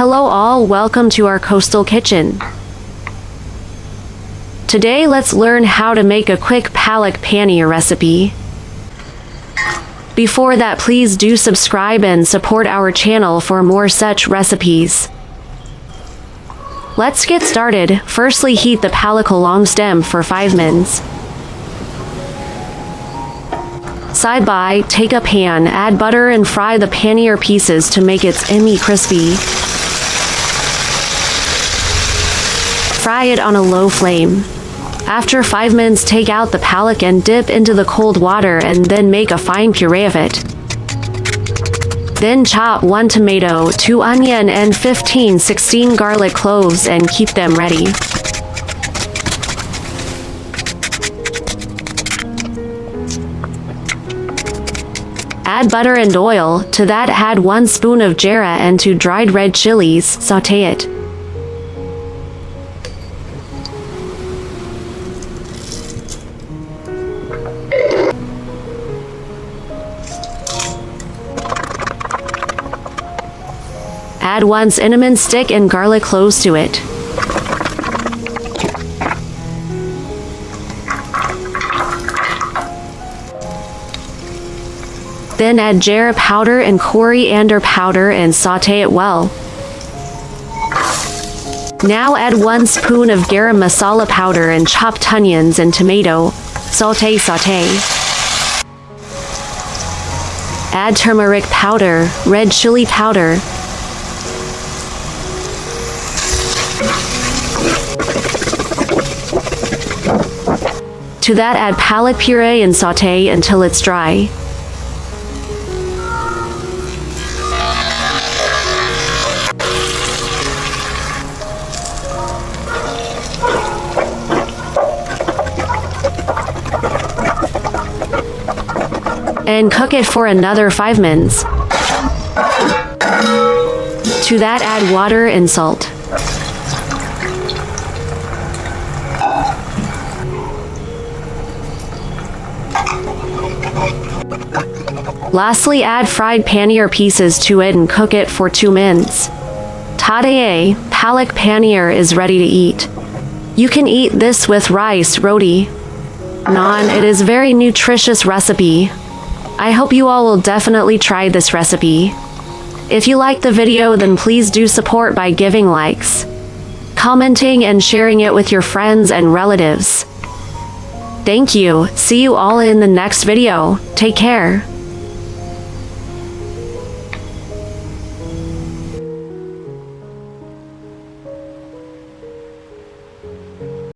Hello all, welcome to our coastal kitchen. Today let's learn how to make a quick Palak paneer recipe. Before that, please do subscribe and support our channel for more such recipes. Let's get started. Firstly, heat the Palak long stem for 5 minutes. Side by, take a pan, add butter and fry the paneer pieces to make it crispy. Fry it on a low flame. After 5 minutes, take out the Palak and dip into the cold water and then make a fine puree of it. Then chop 1 tomato, 2 onion and 15-16 garlic cloves and keep them ready. Add butter and oil. To that, add 1 spoon of jeera and 2 dried red chilies. Sauté it. Add 1 cinnamon stick and garlic cloves to it. Then add jeera powder and coriander powder and sauté it well. Now add 1 spoon of garam masala powder and chopped onions and tomato. Sauté. Add turmeric powder, red chili powder. To that, add Palak puree and sauté until it's dry. And cook it for another 5 minutes. To that, add water and salt. Lastly, add fried paneer pieces to it and cook it for 2 minutes. Today, Palak paneer is ready to eat. You can eat this with rice, roti, naan. It is very nutritious recipe. I hope you all will definitely try this recipe. If you like the video, then please do support by giving likes, commenting and sharing it with your friends and relatives. Thank you. See you all in the next video. Take care.